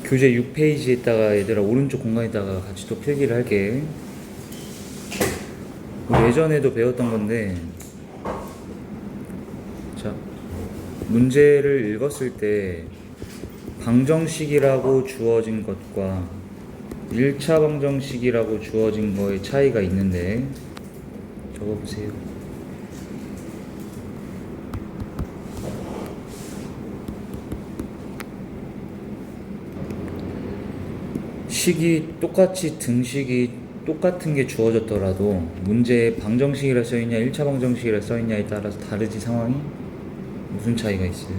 교재 6페이지에다가 얘들아 오른쪽 공간에다가 같이 또 필기를 할게. 예전에도 배웠던 건데, 자, 문제를 읽었을 때 방정식이라고 주어진 것과 1차 방정식이라고 주어진 거의 차이가 있는데, 적어보세요. 식이 똑같이 등식이 똑같은 게 주어졌더라도 문제에 방정식이라 써있냐 1차 방정식이라 써있냐에 따라서 다르지 상황이? 무슨 차이가 있어요?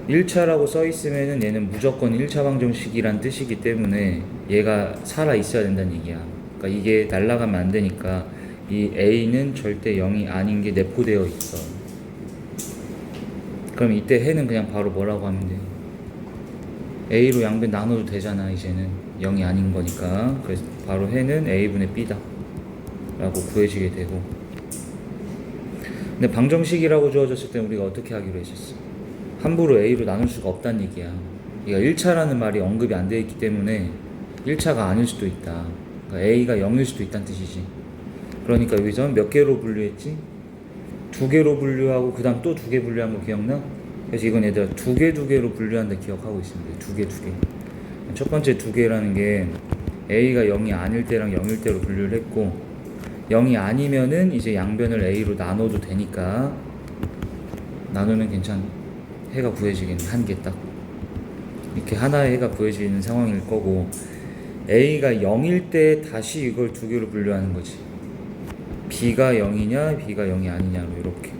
1차라고 써있으면은 얘는 무조건 1차 방정식이란 뜻이기 때문에 얘가 살아있어야 된다는 얘기야. 그러니까 이게 날아가면 안 되니까 이 A는 절대 0이 아닌 게 내포되어 있어. 그럼 이때 해는 그냥 바로 뭐라고 하면 돼? A로 양변 나눠도 되잖아. 이제는 0이 아닌 거니까. 그래서 바로 해는 A분의 B다 라고 구해지게 되고, 근데 방정식이라고 주어졌을 때 우리가 어떻게 하기로 했었어? 함부로 A로 나눌 수가 없다는 얘기야. 그러니까 1차라는 말이 언급이 안 되어 있기 때문에 1차가 아닐 수도 있다. 그러니까 A가 0일 수도 있다는 뜻이지. 그러니까 여기서 몇 개로 분류했지? 2개로 분류하고 그 다음 또 2개 분류한 거 기억나? 그래서 이건 얘들아 2개로 분류한다 기억하고 있으면 돼. 2개. 첫 번째 2개라는 게 A가 0이 아닐 때랑 0일 때로 분류를 했고, 0이 아니면은 이제 양변을 A로 나눠도 되니까 나누면 해가 구해지겠네. 한 개 딱 이렇게 하나의 해가 구해지는 상황일 거고, A가 0일 때 다시 이걸 2개로 분류하는 거지. B가 0이냐 B가 0이 아니냐로 이렇게.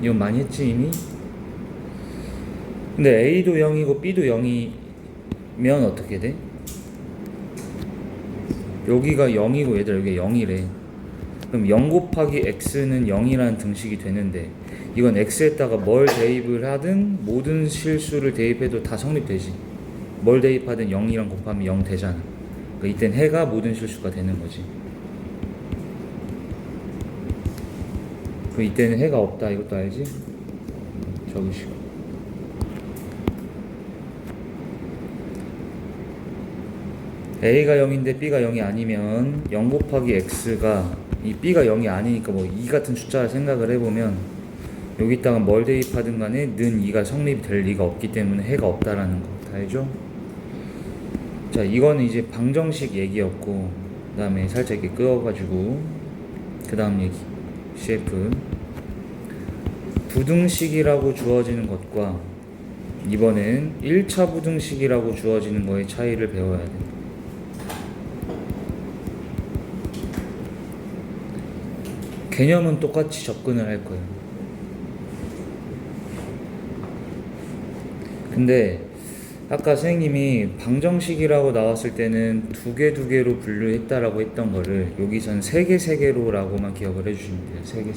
이건 많이 했지 이미? 근데 A도 0이고 B도 0이면 어떻게 돼? 여기가 0이고 얘들아 여기가 0이래. 그럼 0 곱하기 x는 0이라는 등식이 되는데, 이건 x에다가 뭘 대입을 하든 모든 실수를 대입해도 다 성립되지. 뭘 대입하든 0이랑 곱하면 0 되잖아. 그러니까 이땐 해가 모든 실수가 되는 거지. 그 이때는 해가 없다 이것도 알지? 적으시고. A가 0인데 B가 0이 아니면 0 곱하기 X가 이 B가 0이 아니니까 뭐 2 같은 숫자를 생각을 해보면 여기다가 뭘 대입하든 간에 는 2가 성립이 될 리가 없기 때문에 해가 없다라는 거 다 알죠? 자, 이거는 이제 방정식 얘기였고, 그 다음에 살짝 이렇게 끄어가지고 그 다음 얘기 CF 부등식이라고 주어지는 것과 이번엔 1차 부등식이라고 주어지는 거의 차이를 배워야 돼. 개념은 똑같이 접근을 할 거예요. 근데 아까 선생님이 방정식이라고 나왔을 때는 2개로 분류했다라고 했던 거를 여기선 3개로라고만 기억을 해주시면 돼요. 3개.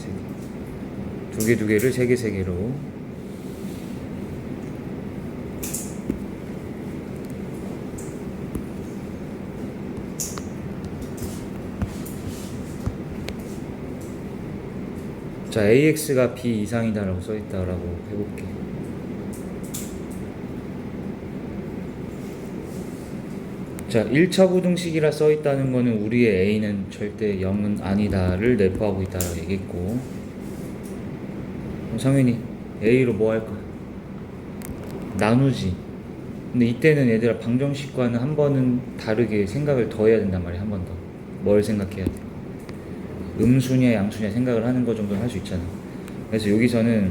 2개를 3개로. 자, AX가 B 이상이다라고 써있다라고 해볼게. 자, 1차 부등식이라 써있다는 거는 우리의 A는 절대 0은 아니다를 내포하고 있다라고 얘기했고, 그럼 상윤이 A로 뭐 할 거야? 나누지. 근데 이때는 얘들아 방정식과는 한 번은 다르게 생각을 더 해야 된단 말이야. 한 번 더. 뭘 생각해야 돼? 음수냐 양수냐 생각을 하는 거 정도는 할 수 있잖아. 그래서 여기서는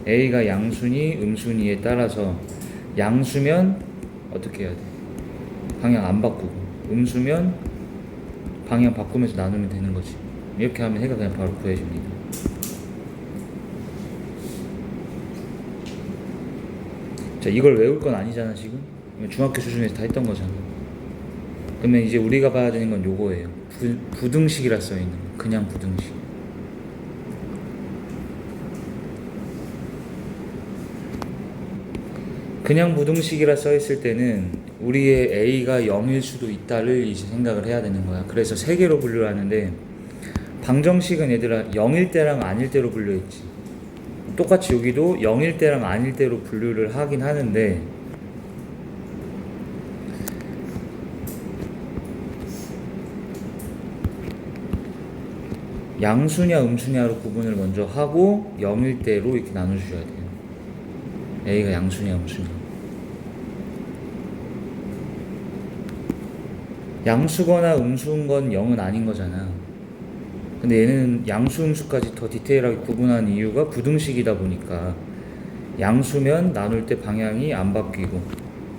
A가 양수니 음수니에 따라서 양수면 어떻게 해야 돼? 방향 안 바꾸고, 음수면 방향 바꾸면서 나누면 되는 거지. 이렇게 하면 해가 그냥 바로 구해집니다. 자, 이걸 외울 건 아니잖아 지금. 중학교 수준에서 다 했던 거잖아. 그러면 이제 우리가 봐야 되는 건 요거예요. 부등식이라 써있는 거. 그냥 부등식. 그냥 부등식이라 써있을 때는 우리의 A가 0일 수도 있다를 이제 생각을 해야 되는 거야. 그래서 3개로 분류를 하는데, 방정식은 얘들아 0일 때랑 아닐 때로 분류했지. 똑같이 여기도 0일 때랑 아닐 때로 분류를 하긴 하는데 양수냐 음수냐로 구분을 먼저 하고 0일 때로 이렇게 나눠주셔야 돼요. A가 양수냐 음수냐. 양수거나 음수인 건 0은 아닌 거잖아. 근데 얘는 양수 음수까지 더 디테일하게 구분한 이유가 부등식이다 보니까 양수면 나눌 때 방향이 안 바뀌고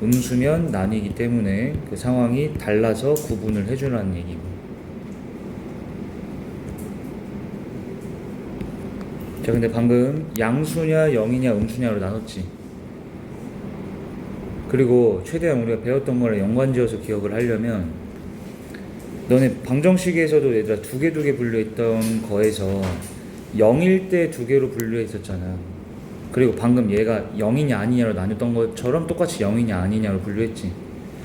음수면 나뉘기 때문에 그 상황이 달라서 구분을 해주라는 얘기고. 자, 근데 방금 양수냐 0이냐 음수냐로 나눴지. 그리고 최대한 우리가 배웠던 거를 연관지어서 기억을 하려면 너네 방정식에서도 얘들아 두 개 분류했던 거에서 0일 때 두 개로 분류했었잖아. 그리고 방금 얘가 0이냐 아니냐로 나눴던 것처럼 똑같이 0이냐 아니냐로 분류했지.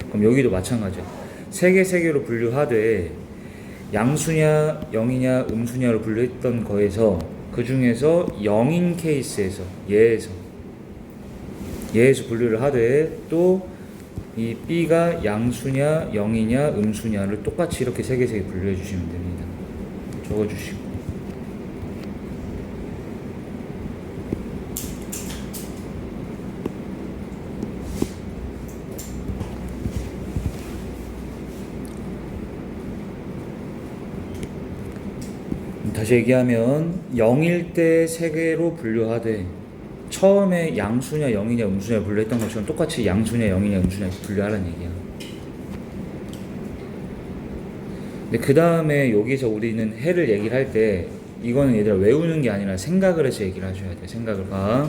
그럼 여기도 마찬가지야. 세 개로 분류하되 양수냐 0이냐 음수냐로 분류했던 거에서 그 중에서 0인 케이스에서 얘에서 분류를 하되 또 이 B가 양수냐 0이냐 음수냐를 똑같이 이렇게 세 개 분류해 주시면 됩니다. 적어 주시고. 다시 얘기하면 0일 때 세 개로 분류하되 처음에 양수냐 0이냐 음수냐 분류했던 것처럼 똑같이 양수냐 0이냐 음수냐 분류하라는 얘기야. 근데 그 다음에 여기서 우리는 해를 얘기를 할 때 이거는 얘들아 외우는 게 아니라 생각을 해서 얘기를 하셔야 돼. 생각을 봐.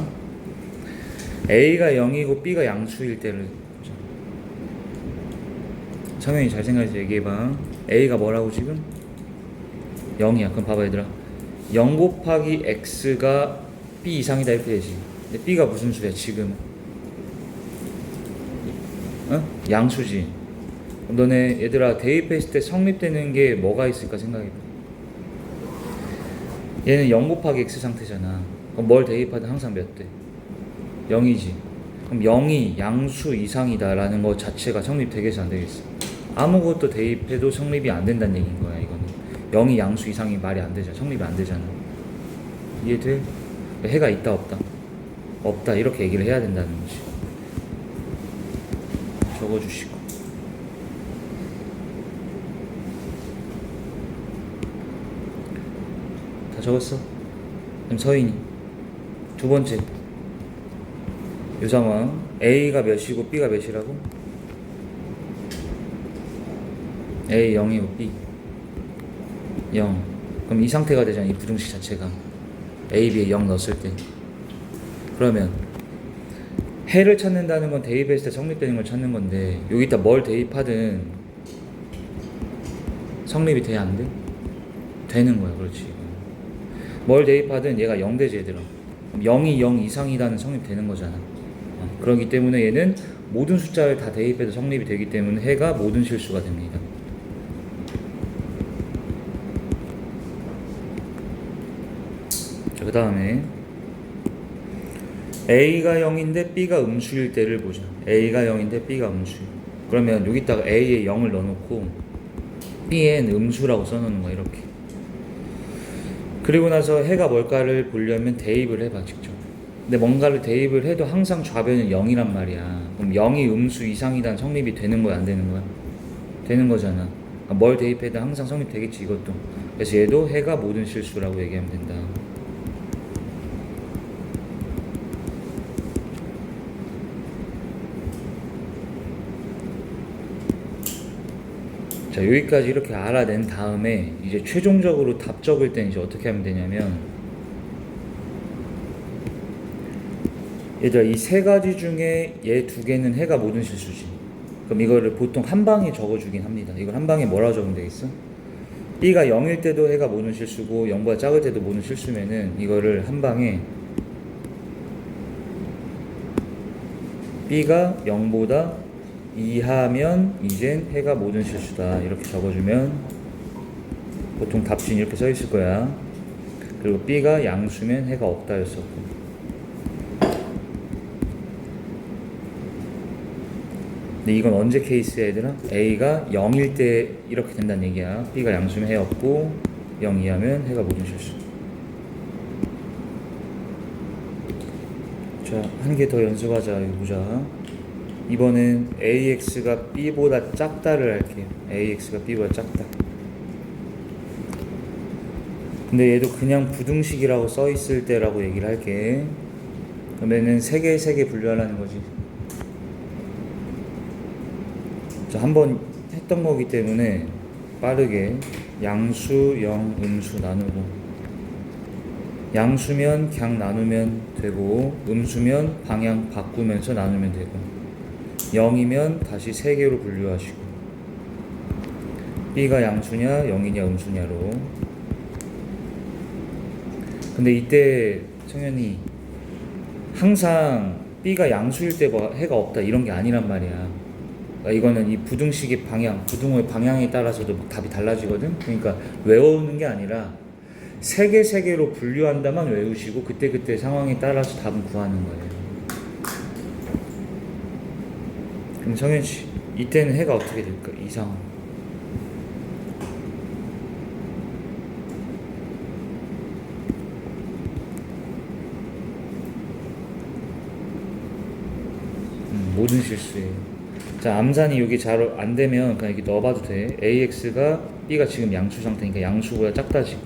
A가 0이고 B가 양수일 때를 성현이 잘 생각해서 얘기해봐. A가 뭐라고 지금? 0이야. 그럼 봐봐 얘들아. 0 곱하기 X가 B 이상이다 이렇게 되지. 근데 B가 무슨 수야 지금? 양수지. 그럼 너네 얘들아 대입했을 때 성립되는 게 뭐가 있을까 생각해봐. 얘는 0 곱하기 X 상태잖아. 그럼 뭘 대입하든 항상 몇 대? 0이지. 그럼 0이 양수 이상이다 라는 거 자체가 성립되겠어 안 되겠어? 아무것도 대입해도 성립이 안 된다는 얘기인 거야 이거는. 0이 양수 이상이 말이 안 되잖아. 성립이 안 되잖아. 이해돼? 해가 있다 없다? 없다 이렇게 얘기를 해야 된다는 거지. 적어주시고. 다 적었어? 그럼 서인이 두 번째 이 상황 A가 몇이고 B가 몇이라고? A 0이고 B 0. 그럼 이 상태가 되잖아. 이 부등식 자체가 A, B에 0 넣었을 때. 그러면 해를 찾는다는 건 대입했을 때 성립되는 걸 찾는 건데 여기다 뭘 대입하든 성립이 돼야 안 돼? 되는 거야. 그렇지. 뭘 대입하든 얘가 0 되지 얘들아. 0이 0 이상이라는 성립되는 거잖아. 그렇기 때문에 얘는 모든 숫자를 다 대입해도 성립이 되기 때문에 해가 모든 실수가 됩니다. 자, 그 다음에 A가 0인데 B가 음수일 때를 보자. A가 0인데 B가 음수일. 그러면 여기다가 A에 0을 넣어놓고 B엔 음수라고 써놓는 거야 이렇게. 그리고 나서 해가 뭘까를 보려면 대입을 해봐 직접. 근데 뭔가를 대입을 해도 항상 좌변은 0이란 말이야. 그럼 0이 음수 이상이란 성립이 되는 거야 안 되는 거야? 되는 거잖아. 그러니까 뭘 대입해도 항상 성립되겠지 이것도. 그래서 얘도 해가 모든 실수라고 얘기하면 된다. 자, 여기까지 이렇게 알아낸 다음에 이제 최종적으로 답 적을 때는 이제 어떻게 하면 되냐면 얘들아 이 세 가지 중에 얘 두 개는 해가 모든 실수지. 그럼 이거를 보통 한 방에 적어주긴 합니다. 이걸 한 방에 뭐라고 적으면 되겠어? B가 0일 때도 해가 모든 실수고 0보다 작을 때도 모든 실수면은 이거를 한 방에 B가 0보다 이하면 이젠 해가 모든 실수다 이렇게 적어주면 보통 답진 이렇게 써 있을 거야. 그리고 B가 양수면 해가 없다 였었고 근데 이건 언제 케이스야 얘들아? A가 0일 때 이렇게 된다는 얘기야. B가 양수면 해 없고 0 이하면 해가 모든 실수. 자, 한 개 더 연습하자. 이거 보자. 이번엔 AX가 B보다 작다를 할게요. AX가 B보다 작다. 근데 얘도 그냥 부등식이라고 써있을 때라고 얘기를 할게. 그러면은 3개 분류하라는 거지. 자, 한번 했던 거기 때문에 빠르게 양수, 영, 음수 나누고, 양수면 그냥 나누면 되고, 음수면 방향 바꾸면서 나누면 되고, 0이면 다시 3개로 분류하시고, B가 양수냐, 0이냐, 음수냐로. 근데 이때 청년이 항상 B가 양수일 때 뭐 해가 없다 이런 게 아니란 말이야. 그러니까 이거는 이 부등식의 방향, 부등호의 방향에 따라서도 답이 달라지거든. 그러니까 외우는 게 아니라 3개로 분류한다만 외우시고 그때 상황에 따라서 답은 구하는 거예요. 그럼 성현 씨, 이때는 해가 어떻게 될까? 이 상황. 모든 실수예요. 자, 암산이 여기 잘 안 되면 그냥 이렇게 넣어봐도 돼. AX가 B가 지금 양수 상태니까 양수보다 작다지.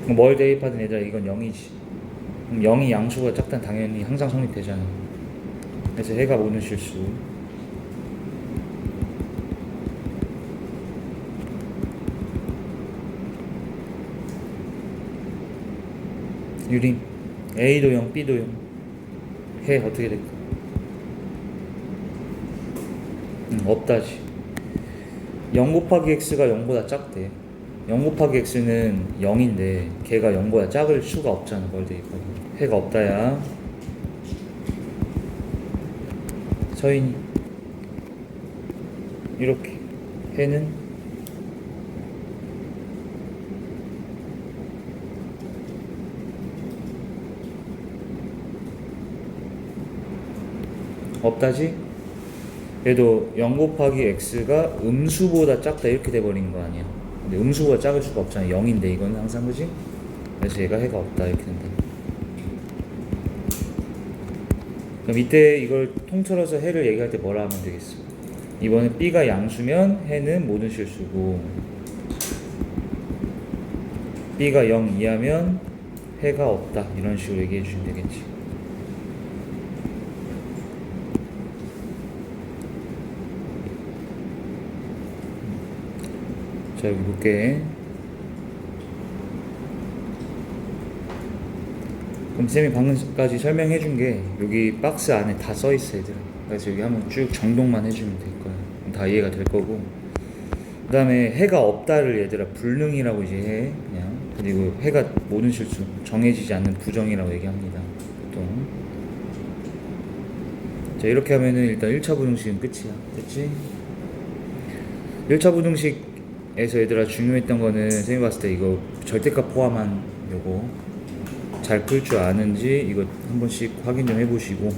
뭘 대입하든 얘들아 이건 0이지. 그럼 0이 양수보다 작다는 당연히 항상 성립되잖아. 그래서 해가 모든 실수. 유림 A도 0, B도 0. 해 어떻게 될까? 없다지. 0 곱하기 x가 0보다 작대. 0 곱하기 x는 0인데 걔가 0보다 작을 수가 없잖아. 뭘 대입하고. 해가 없다야. 서인이 이렇게 해는 없다지? 얘도 0 곱하기 x가 음수보다 작다 이렇게 돼버린 거 아니야. 근데 음수보다 작을 수가 없잖아. 0인데 이건 항상 그지? 그래서 얘가 해가 없다 이렇게 된다. 그럼 이때 이걸 통틀어서 해를 얘기할 때 뭐라 하면 되겠어? 이번에 B가 양수면 해는 모든 실수고, B가 0 이하면 해가 없다 이런 식으로 얘기해 주시면 되겠지. 자, 여기 볼게. 그럼 쌤이 방금까지 설명해 준 게 여기 박스 안에 다 써 있어 얘들아. 그래서 여기 한번 쭉 정독만 해주면 될 거야. 그럼 다 이해가 될 거고. 그 다음에 해가 없다를 얘들아 불능이라고 이제 해 그냥. 그리고 해가 모든 실수 정해지지 않는 부정이라고 얘기합니다. 보통. 자, 이렇게 하면은 일단 1차 부등식은 끝이야. 됐지? 1차 부등식에서 얘들아 중요했던 거는 쌤이 봤을 때 이거 절대값 포함한 요거 잘 풀 줄 아는지 이거 한 번씩 확인 좀 해보시고,